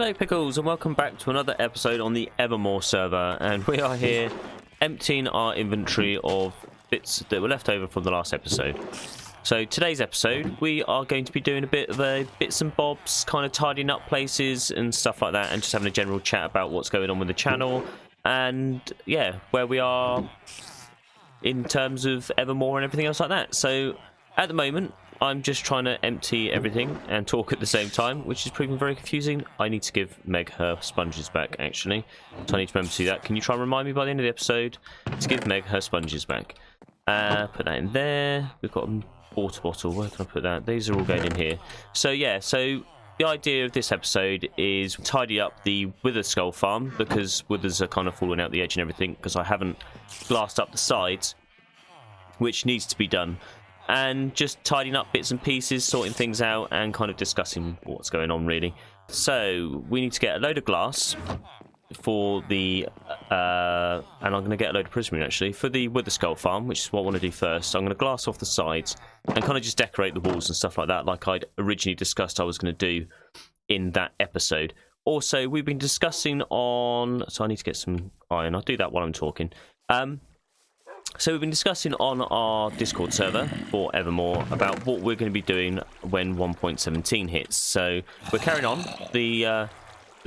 Hello Pickles and welcome back to another episode on the Evermoor server, and we are here emptying our inventory of bits that were left over from the last episode. So today's episode we are going to be doing a bit of a bits and bobs, kind of tidying up places and stuff like that, and just having a general chat about what's going on with the channel and yeah, where we are in terms of Evermoor and everything else like that. So at the moment I'm just trying to empty everything and talk at the same time, which is proving very confusing. I need to give Meg her sponges back, actually. So I need to remember to do that. Can you try and remind me by the end of the episode to give Meg her sponges back? Put that in there. We've got a water bottle. Where can I put that? These are all going in here. So yeah, so the idea of this episode is tidy up the wither skull farm, because withers are kind of falling out the edge and everything, because I haven't glassed up the sides, which needs to be done. And just tidying up bits and pieces, sorting things out, and kind of discussing what's going on, really. So we need to get a load of glass for the and I'm going to get a load of prismarine actually for the wither skull farm, which is what I want to do first. So I'm going to glass off the sides and kind of just decorate the walls and stuff like that, like I'd originally discussed I was going to do in that episode. Also, we've been discussing on, so I need to get some iron. I'll do that while I'm talking. So we've been discussing on our Discord server for Evermoor about what we're going to be doing when 1.17 hits. So we're carrying on. The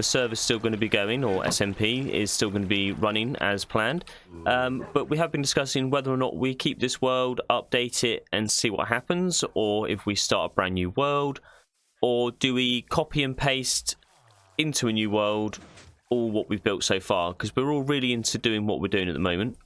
server's still going to be going, or SMP is still going to be running as planned. But we have been discussing whether or not we keep this world, update it, and see what happens, or if we start a brand new world, or do we copy and paste into a new world all what we've built so far? Because we're all really into doing what we're doing at the moment.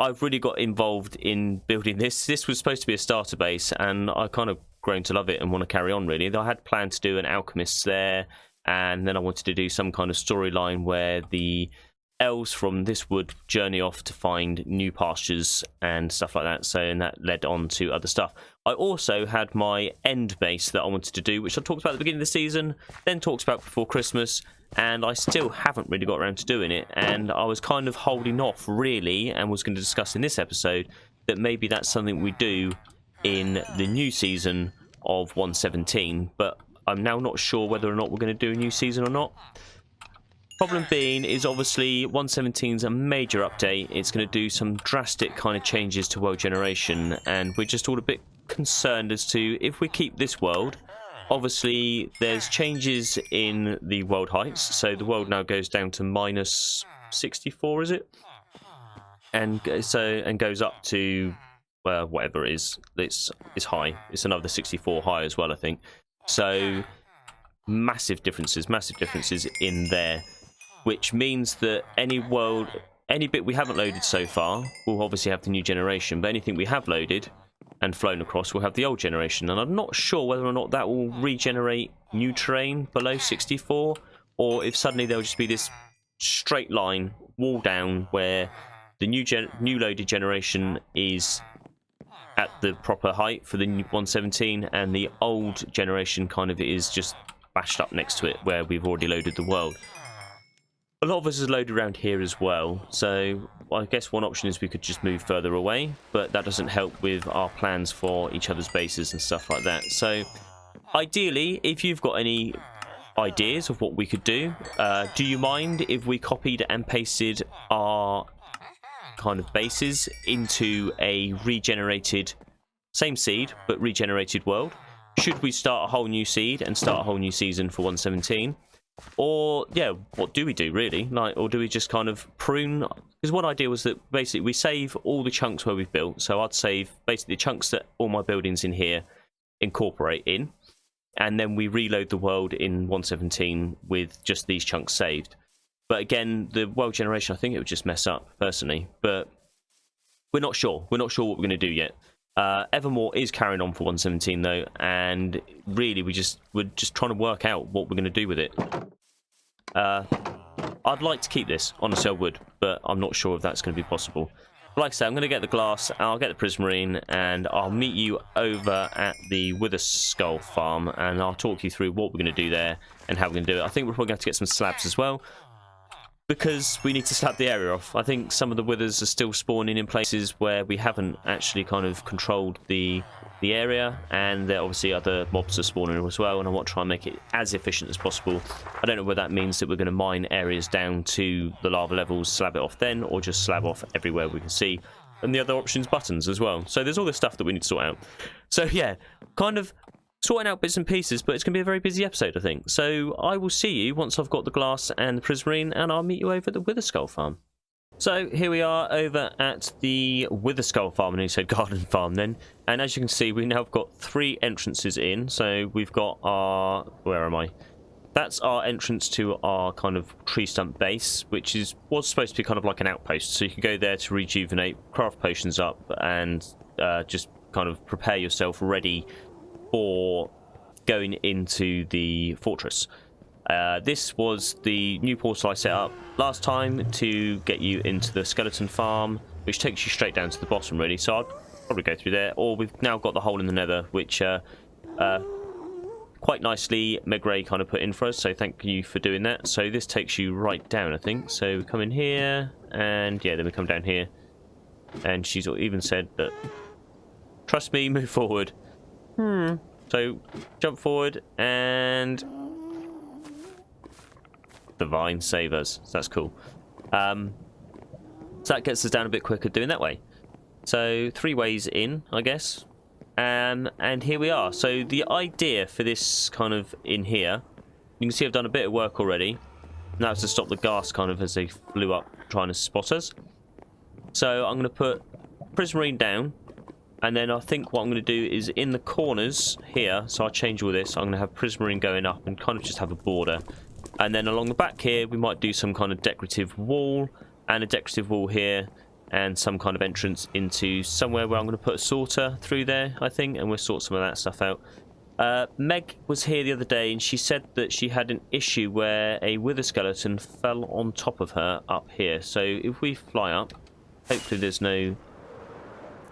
I've really got involved in building this. This was supposed to be a starter base, and I kind of grown to love it and want to carry on, really. I had planned to do an alchemist there, and then I wanted to do some kind of storyline where the elves from this would journey off to find new pastures and stuff like that. So, and that led on to other stuff. I also had my end base that I wanted to do, which I talked about at the beginning of the season, then talked about before Christmas, and I still haven't really got around to doing it. And I was kind of holding off, really, and was going to discuss in this episode that maybe that's something we do in the new season of 1.17, but I'm now not sure whether or not we're going to do a new season or not. Problem being is obviously 1.17 is a major update. It's going to do some drastic kind of changes to world generation, and we're just all a bit concerned as to if we keep this world. Obviously there's changes in the world heights, so the world now goes down to minus 64, is it? And goes up to whatever it is. It's high. It's another 64 high as well, I think. So massive differences in there, which means that any bit we haven't loaded so far will obviously have the new generation, but anything we have loaded and flown across will have the old generation. And I'm not sure whether or not that will regenerate new terrain below 64, or if suddenly there'll just be this straight line wall down where the new loaded generation is at the proper height for the 1.17, and the old generation kind of is just bashed up next to it where we've already loaded the world. A lot of us is loaded around here as well, so I guess one option is we could just move further away, but that doesn't help with our plans for each other's bases and stuff like that. So ideally, if you've got any ideas of what we could do you mind if we copied and pasted our kind of bases into a regenerated, same seed but regenerated world? Should we start a whole new seed and start a whole new season for 1.17? Or yeah, what do we do really? Or do we just kind of prune? Because one idea was that basically we save all the chunks where we've built. So I'd save basically the chunks that all my buildings in here incorporate in, and then we reload the world in 1.17 with just these chunks saved. But again, the world generation, I think it would just mess up personally. But we're not sure. We're not sure what we're going to do yet. Evermoor is carrying on for 1.17 though, and really we're just trying to work out what we're going to do with it. I'd like to keep this, honestly I would, but I'm not sure if that's going to be possible. But like I said, I'm going to get the glass, I'll get the prismarine, and I'll meet you over at the wither skull farm, and I'll talk you through what we're going to do there and how we're going to do it. I think we're probably going to have to get some slabs as well, because we need to slap the area off. I think some of the withers are still spawning in places where we haven't actually kind of controlled the the area, and there obviously other mobs are spawning as well, and I want to try and make it as efficient as possible. I don't know whether that means that we're going to mine areas down to the lava levels, slab it off then, or just slab off everywhere we can see, and the other options buttons as well. So there's all this stuff that we need to sort out. So yeah, kind of sorting out bits and pieces, but it's going to be a very busy episode, I think. So I will see you once I've got the glass and the prismarine, and I'll meet you over at the Wither Skull farm. So here we are over at the Wither Skull farm, and he said garden farm then. And as you can see, we now have got 3 entrances in. So we've got our, where am I? That's our entrance to our kind of tree stump base, which was supposed to be kind of like an outpost. So you can go there to rejuvenate, craft potions up, and just kind of prepare yourself ready for going into the fortress. This was the new portal I set up last time to get you into the skeleton farm, which takes you straight down to the bottom really, so I'll probably go through there. Or we've now got the hole in the nether, which quite nicely Meg Ray kind of put in for us, so thank you for doing that. So this takes you right down, I think. So we come in here, and yeah, then we come down here, and she's even said that, trust me, move forward. So jump forward, and the vine save us. So that's cool. So that gets us down a bit quicker doing that way. So 3 ways in, I guess. And here we are. So the idea for this kind of in here, you can see I've done a bit of work already. And that was to stop the ghast kind of as they flew up trying to spot us. So I'm going to put prismarine down. And then I think what I'm going to do is in the corners here, so I'll change all this. I'm going to have prismarine going up and kind of just have a border. And then along the back here, we might do some kind of decorative wall, and a decorative wall here, and some kind of entrance into somewhere where I'm going to put a sorter through there, I think, and we'll sort some of that stuff out. Meg was here the other day, and she said that she had an issue where a wither skeleton fell on top of her up here. So if we fly up, hopefully there's no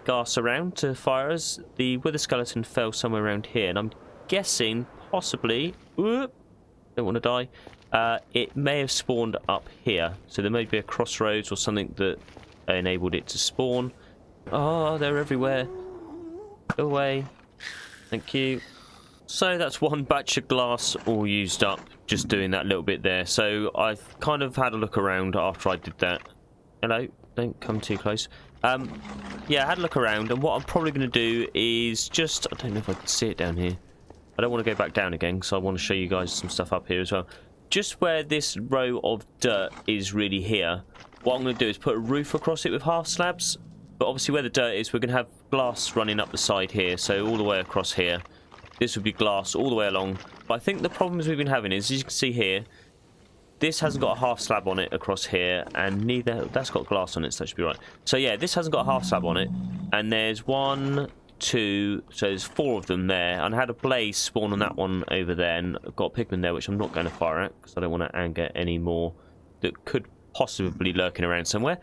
ghast around to fire us. The wither skeleton fell somewhere around here, and I'm guessing possibly, don't want to die, it may have spawned up here, so there may be a crossroads or something that enabled it to spawn. Oh, they're everywhere. Go away. Thank you. So that's 1 batch of glass all used up, just doing that little bit there. So I've kind of had a look around after I did that. Hello, don't come too close. Yeah, I had a look around, and what I'm probably going to do is just, I don't know if I can see it down here. I don't want to go back down again, so I want to show you guys some stuff up here as well. Just where this row of dirt is really here, what I'm going to do is put a roof across it with half slabs. But obviously where the dirt is, we're going to have glass running up the side here, so all the way across here. This would be glass all the way along. But I think the problems we've been having is, as you can see here, this hasn't got a half slab on it across here, and neither, that's got glass on it, so that should be right. So yeah, this hasn't got a half slab on it, and there's 1, 2, so there's 4 of them there, and I had a blaze spawn on that one over there, and I've got a pigman there, which I'm not going to fire at, because I don't want to anger any more that could possibly be lurking around somewhere.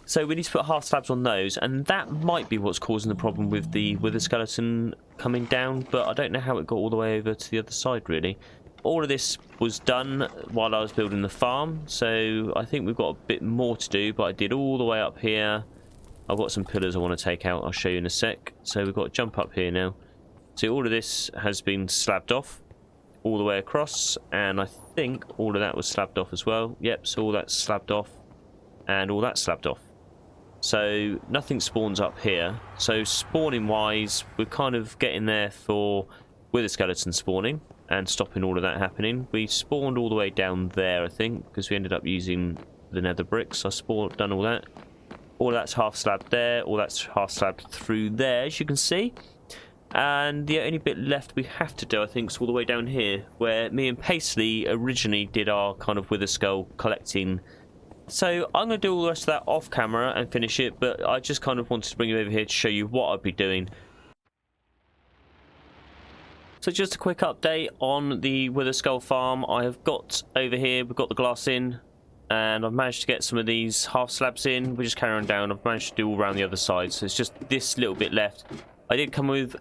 So we need to put half slabs on those, and that might be what's causing the problem with the wither skeleton coming down, but I don't know how it got all the way over to the other side, really. All of this was done while I was building the farm, so I think we've got a bit more to do, but I did all the way up here. I've got some pillars I want to take out, I'll show you in a sec. So we've got to jump up here now. So all of this has been slabbed off all the way across, and I think all of that was slabbed off as well. Yep, so all that's slabbed off, and all that's slabbed off. So nothing spawns up here. So spawning wise, we're kind of getting there for wither skeleton spawning and stopping all of that happening. We spawned all the way down there, I think, because we ended up using the nether bricks. I done all that. All of that's half slabbed there, all that's half slabbed through there, as you can see. And the only bit left we have to do, I think, is all the way down here, where me and Paisley originally did our kind of wither skull collecting. So I'm going to do all the rest of that off camera and finish it, but I just kind of wanted to bring it over here to show you what I'd be doing. So just a quick update on the Wither Skull farm. I have got over here, we've got the glass in, and I've managed to get some of these half slabs in. We just carry on down. I've managed to do all around the other side, so it's just this little bit left. I did come up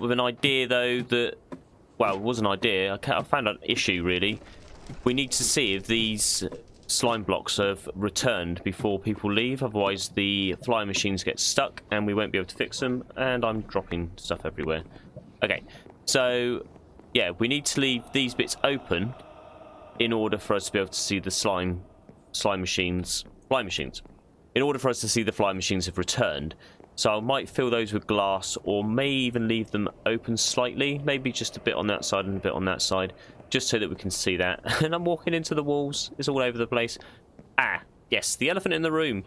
with an idea though that, well, it was an idea. I found an issue really. We need to see if these slime blocks have returned before people leave, otherwise the flying machines get stuck and we won't be able to fix them, and I'm dropping stuff everywhere. Okay, so yeah, we need to leave these bits open in order for us to be able to see the fly machines. In order for us to see the fly machines have returned. So I might fill those with glass, or may even leave them open slightly, maybe just a bit on that side and a bit on that side, just so that we can see that. And I'm walking into the walls, it's all over the place. Ah, yes, the elephant in the room.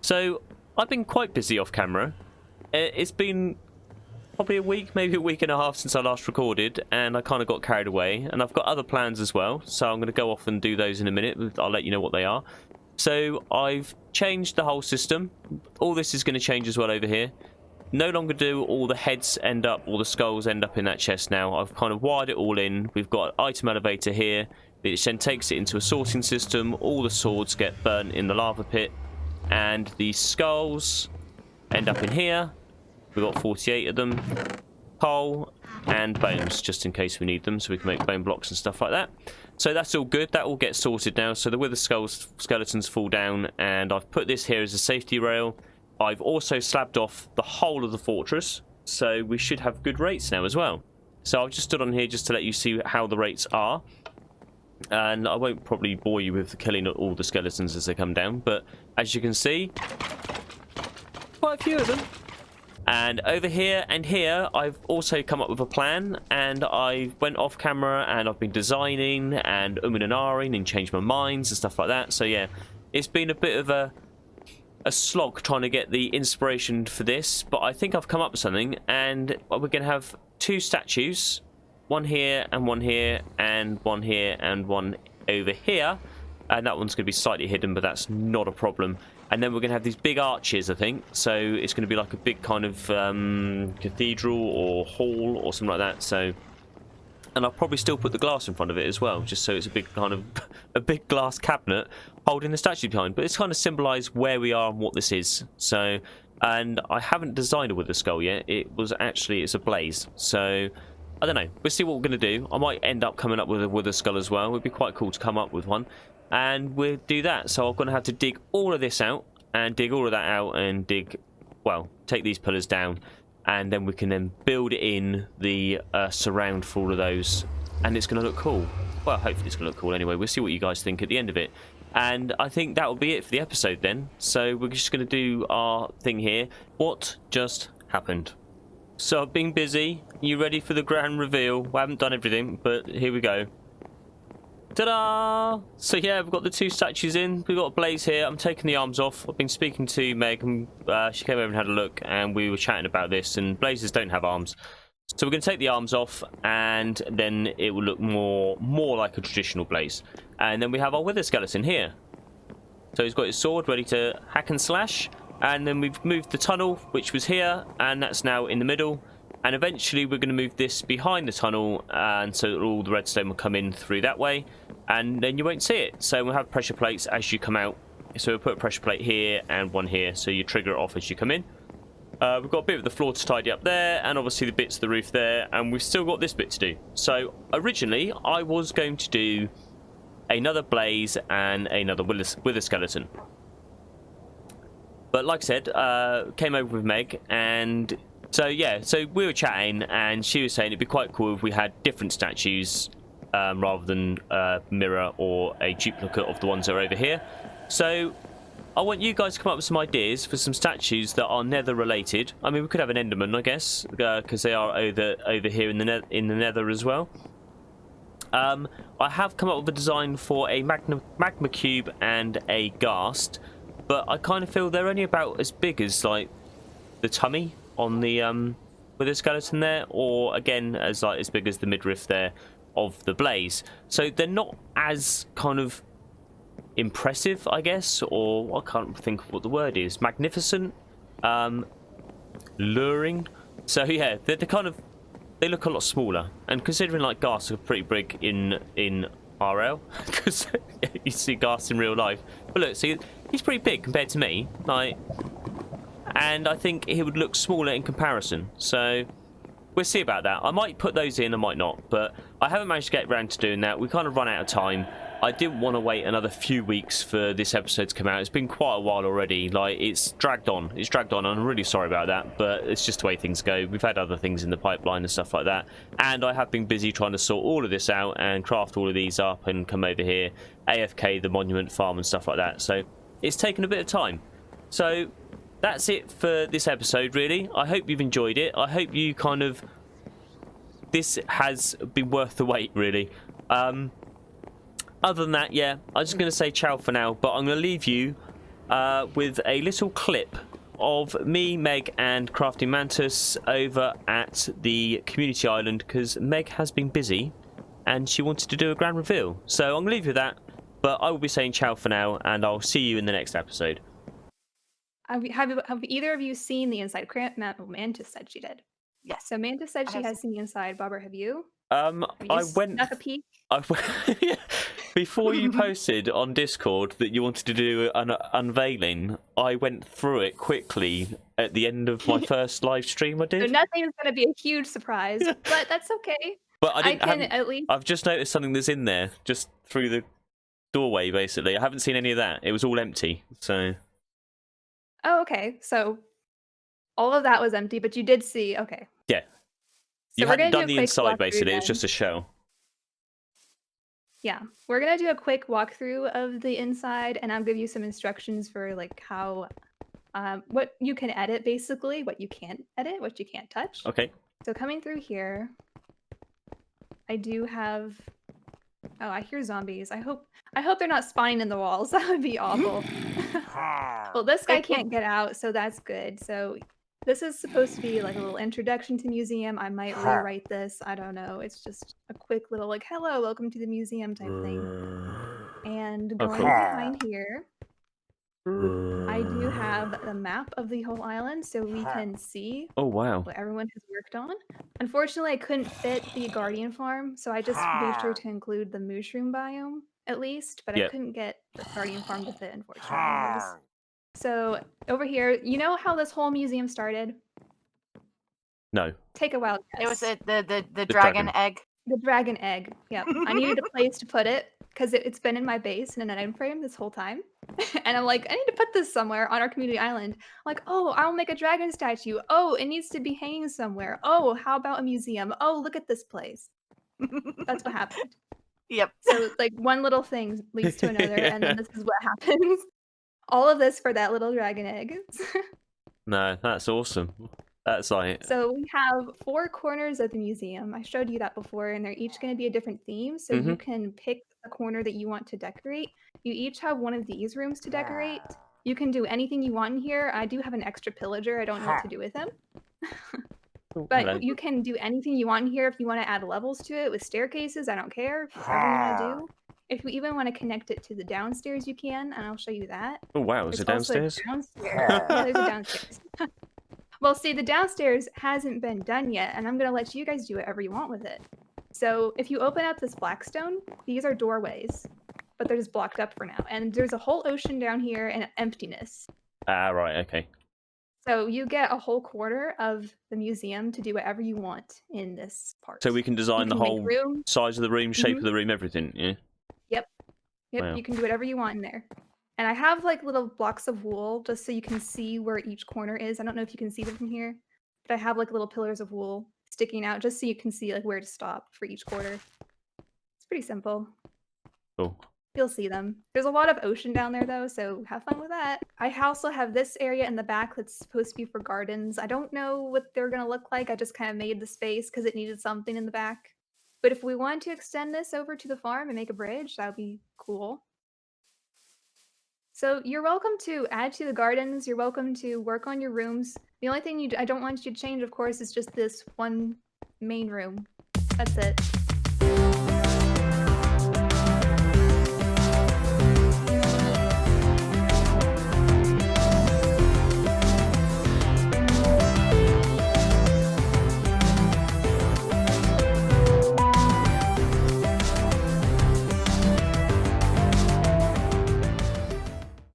So I've been quite busy off camera. It's been probably a week, maybe a week and a half since I last recorded, and I kind of got carried away, and I've got other plans as well, so I'm going to go off and do those in a minute. I'll let you know what they are. So I've changed the whole system. All this is going to change as well over here. No longer do all the heads end up, all the skulls end up in that chest now. I've kind of wired it all in. We've got an item elevator here, which then takes it into a sorting system. All the swords get burnt in the lava pit, and the skulls end up in here. We've got 48 of them. Coal and bones, just in case we need them, so we can make bone blocks and stuff like that. So that's all good. That all gets sorted now. So the wither skeletons fall down, and I've put this here as a safety rail. I've also slabbed off the whole of the fortress, so we should have good rates now as well. So I've just stood on here just to let you see how the rates are, and I won't probably bore you with killing all the skeletons as they come down, but as you can see, quite a few of them. And over here and here, I've also come up with a plan, and I went off camera and I've been designing and umming and ahhing and changed my minds and stuff like that. So yeah, it's been a bit of a slog trying to get the inspiration for this, but I think I've come up with something, and we're going to have two statues, one here and one here, and one here and one over here, and that one's going to be slightly hidden, but that's not a problem. And then we're going to have these big arches, I think. So it's going to be like a big kind of cathedral or hall or something like that. So, and I'll probably still put the glass in front of it as well, just so it's a big kind of a big glass cabinet holding the statue behind. But it's kind of symbolise where we are and what this is. So, and I haven't designed a wither skull yet. It's a blaze. So I don't know. We'll see what we're going to do. I might end up coming up with a wither skull as well. It would be quite cool to come up with one. And we'll do that. So I'm going to have to dig all of this out and dig all of that out and take these pillars down, and then we can then build in the surround for all of those, and it's going to look cool. Well, hopefully it's going to look cool anyway. We'll see what you guys think at the end of it. And I think that will be it for the episode then. So we're just going to do our thing here. What just happened? So I've been busy. You ready for the grand reveal? I haven't done everything, but here we go. Ta-da! So yeah, we've got the two statues in. We've got a blaze here. I'm taking the arms off. I've been speaking to Meg, and she came over and had a look, and we were chatting about this, and blazes don't have arms. So we're going to take the arms off, and then it will look more like a traditional blaze. And then we have our wither skeleton here. So he's got his sword ready to hack and slash, and then we've moved the tunnel, which was here, and that's now in the middle. And eventually we're going to move this behind the tunnel, and so that all the redstone will come in through that way, and then you won't see it. So we'll have pressure plates as you come out. So we'll put a pressure plate here and one here, so you trigger it off as you come in. We've got a bit of the floor to tidy up there, and obviously the bits of the roof there, and we've still got this bit to do. So originally I was going to do another blaze and another wither skeleton. But like I said, came over with Meg, and so yeah, so we were chatting, and she was saying it'd be quite cool if we had different statues rather than a mirror or a duplicate of the ones that are over here. So I want you guys to come up with some ideas for some statues that are nether related. I mean, we could have an enderman, I guess, because they are over here in the nether as well. I have come up with a design for a magma cube and a ghast, but I kind of feel they're only about as big as like the tummy on the wither skeleton there, or again as big as the midriff there of the blaze. So they're not as kind of impressive, I guess, or I can't think of what the word is. Magnificent, luring. So yeah, they're kind of, they look a lot smaller, and considering like ghasts are pretty big in RL, because you see ghasts in real life. But look, see, he's pretty big compared to me, like. And I think he would look smaller in comparison. So we'll see about that. I might put those in, I might not. But I haven't managed to get around to doing that. We kind of run out of time. I didn't want to wait another few weeks for this episode to come out. It's been quite a while already. Like, it's dragged on. It's dragged on. I'm really sorry about that, but it's just the way things go. We've had other things in the pipeline and stuff like that. And I have been busy trying to sort all of this out and craft all of these up and come over here, AFK, the monument farm and stuff like that. So it's taken a bit of time. So that's it for this episode, really. I hope you've enjoyed it. I hope you kind of... This has been worth the wait, really. Other than that, yeah, I'm just going to say ciao for now, but I'm going to leave you with a little clip of me, Meg, and CraftingMantis over at the community island, because Meg has been busy and she wanted to do a grand reveal. So I'm going to leave you with that, but I will be saying ciao for now, and I'll see you in the next episode. Have either of you seen the inside? Mantis said she did. Yes. So Mantis said she has seen the inside. Bobbert, have you? I went. Snuck a peek? Before you posted on Discord that you wanted to do an unveiling, I went through it quickly at the end of my first live stream I did. So nothing is going to be a huge surprise, but that's okay. But I can at least. I've just noticed something that's in there, just through the doorway, basically. I haven't seen any of that. It was all empty, so... Oh, okay. So all of that was empty, but you did see... Okay. Yeah. So You hadn't done the inside, basically. It's just a shell. Yeah. We're going to do a quick walkthrough of the inside, and I'll give you some instructions for, like, how... what you can edit, basically. What you can't edit, what you can't touch. Okay. So coming through here... I do have... Oh, I hear zombies. I hope they're not spawning in the walls. That would be awful. Well, this guy can't get out, so that's good. So this is supposed to be like a little introduction to museum. I might rewrite this. I don't know. It's just a quick little like, hello, welcome to the museum type thing. And going behind here, I do have the map of the whole island, so we can see what everyone has worked on. Unfortunately, I couldn't fit the Guardian Farm, so I just made sure to include the mushroom biome, at least, but I couldn't get the Guardian Farm to fit, unfortunately. So, over here, you know how this whole museum started? No. Take a wild guess. It was the dragon egg. The dragon egg, yep. I needed a place to put it, because it's been in my base in an item frame this whole time. And I'm like, I need to put this somewhere on our community island. I'm like, oh, I'll make a dragon statue. Oh, it needs to be hanging somewhere. Oh, how about a museum? Oh, look at this place. That's what happened. Yep. So like one little thing leads to another, and then this is what happens. All of this for that little dragon egg. No, that's awesome. That's like... So we have 4 corners of the museum. I showed you that before, and they're each going to be a different theme. So you can pick a corner that you want to decorate. You each have one of these rooms to decorate. You can do anything you want in here. I do have an extra pillager. I don't know what to do with him. But you can do anything you want in here. If you want to add levels to it with staircases, I don't care. Whatever you want to do. If you even want to connect it to the downstairs, you can, and I'll show you that. Oh, wow. Is it downstairs? Yeah, there's a downstairs. Well, see, the downstairs hasn't been done yet, and I'm going to let you guys do whatever you want with it. So if you open up this blackstone, these are doorways, but they're just blocked up for now. And there's a whole ocean down here and emptiness. Ah, right, okay. So you get a whole quarter of the museum to do whatever you want in this part. So we can design the whole size of the room, shape of the room, everything, yeah? Yep. Wow. You can do whatever you want in there. And I have like little blocks of wool just so you can see where each corner is. I don't know if you can see them from here, but I have like little pillars of wool sticking out just so you can see like where to stop for each quarter. It's pretty simple. Cool. You'll see them. There's a lot of ocean down there though, so have fun with that. I also have this area in the back that's supposed to be for gardens. I don't know what they're going to look like. I just kind of made the space because it needed something in the back. But if we want to extend this over to the farm and make a bridge, that would be cool. So you're welcome to add to the gardens. You're welcome to work on your rooms. The only thing I don't want you to change, of course, is just this one main room. That's it.